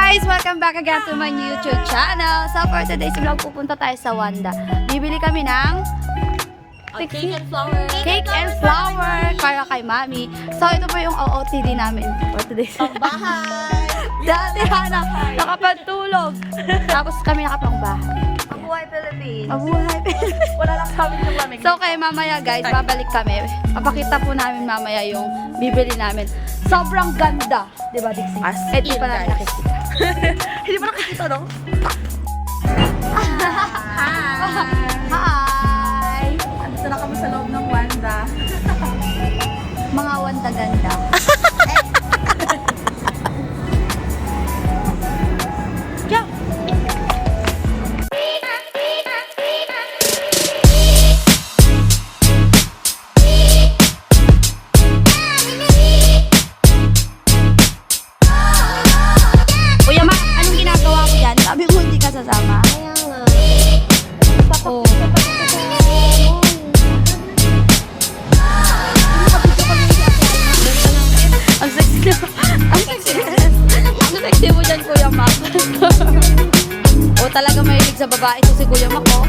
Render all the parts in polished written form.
guys! Welcome back again to my YouTube channel. So for today's vlog, pupunta tayo sa Wanda. Bibili kami ng cake and flower. Cake and flower para kay Mami. So ito po yung OOTD namin for today's vlog. Bahay! Dati Hana, nakapagtulog. Tapos kami nakapangbahay. Mabuhay Philippines! Mabuhay. Wala lang sa amin yung lamig. So kaya mamaya guys, babalik kami. Papakita po namin mamaya yung bibili namin. Sobrang ganda. Diba, Dixie? As Eh, di in, pa namin guys. nakikita. Hindi ba nakikita, no? Hi! Andito na kami sa loob ng Wanda. Mga Wanda ganda. Jump! Kuya Ma, anong ginagawa mo dyan? Sabi mo hindi ka sasama. Kaya nga. Oh. Ang sexy mo. Ang sexy. Ang sexy mo dyan, Kuya Mac. O talaga mahilig sa babae to si Kuya Mac, oh.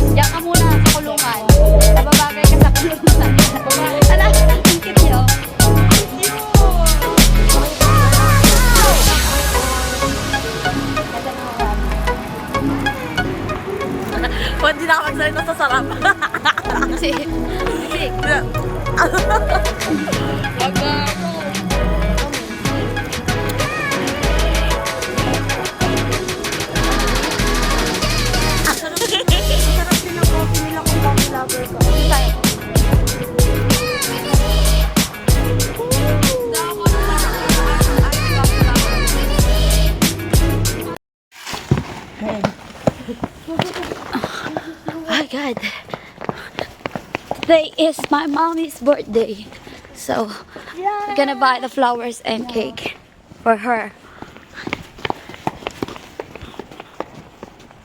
Diyan ka muna sa kulungan. Nababagay ka sa kulungan. Ala, ang cute niyo. Hindi na ako magsalita sa sarap. Kasi, Sarap din ang coffee nila kung coffee lover ka. tayo. Oh God. Today is my mommy's birthday. So, we're gonna buy the flowers and cake for her.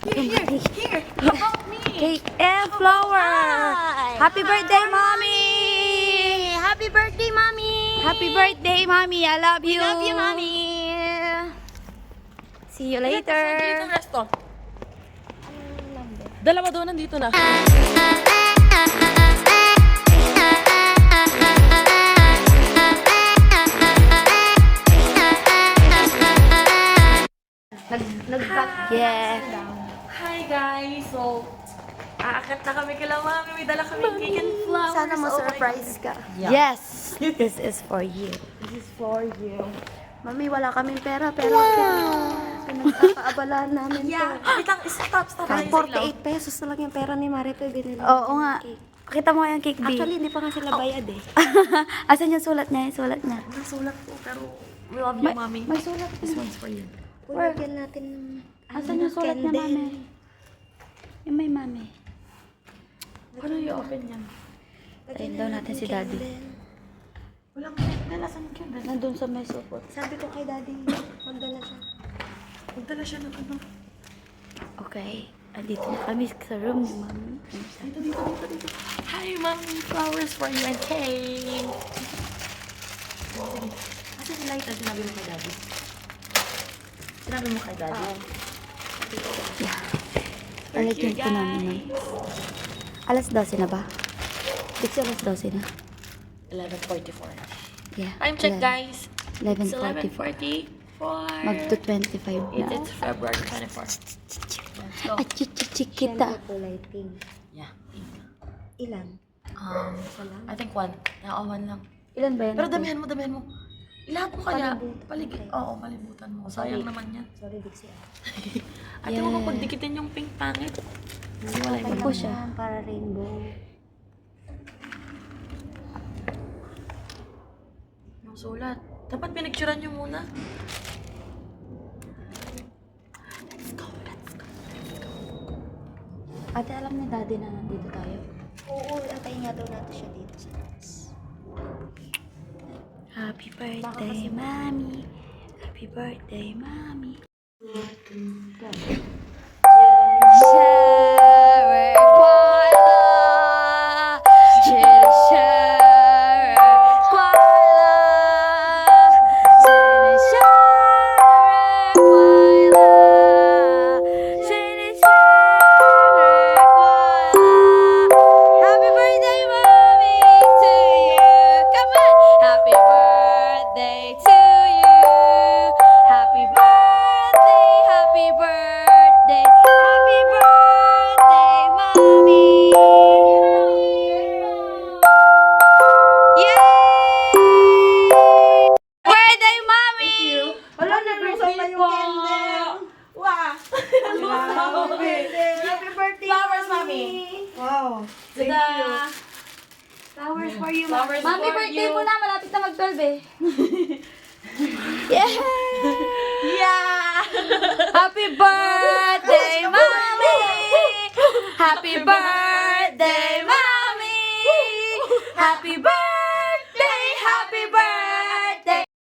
Here! Help me! Cake and flower! Hi! Happy birthday, mommy! Happy birthday, Mommy! Happy birthday, mommy! I love you! Love you, Mommy! See you Dito later! ang resto. Dalawa doon, nandito na. Yeah. Hi guys! So, aakyat na kami kila Mami. May dala kami cake and flowers. Sana Oh my ma-surprise ka. Yeah. Yes! This is for you. This is for you. Mami, wala kaming pera, pero pinagkakaabalaan namin Yeah! to. Wait lang, stop. Kahit 48 pesos na lang yung pera ni Maripe binili. Oo nga. Pakita mo yung cake, B. Actually, hindi pa nga sila bayad eh. Asan yung sulat niya? Yung sulat niya. Nasulat po, pero we love you, Mami. May sulat This niya. one's for you. Lagyan natin Asan yung sulat niya, mami? Yung may mami. Ano yung open yan? Tayin daw natin si daddy. Walang nalasan ka na. Nandun sa may supot. Sabi ko kay daddy, magdala siya. Magdala siya ng ano. Okay. Andito na kami sa room ni mami. Dito. Hi, Mami. Flowers for you and cake. Asa si Light? Sinabi mo kay Daddy? Sinabi mo kay Daddy? Yeah. Alagyan ko namin. Alas 12 na ba? Dixie, alas 12 na. 11:44. Yeah. Time check, guys. It's 11:44. 11:44. Magto 25 na. It's February 24. Let's go. At chichikita. Kulay pink. Yeah. Ilan? I think one. Oo, one lang. Ilan ba yan? Pero damihan mo. Ilahat mo kaya. Palibutan. Oo, palibutan mo. Sayang naman yan. Sorry, Dixie. Ate mo mapagdikitin yung pink pangit. Kasi wala Ano po siya? Para rainbow. yung sulat. Dapat pinicturean nyo muna. Ate, alam ni daddy na nandito tayo. Oo, antayin nga daw natin siya dito sa taas. Happy birthday, mommy. Happy birthday, mommy. Shower, voila. Shower, voila. sabi? Yeah! Yeah! Happy birthday!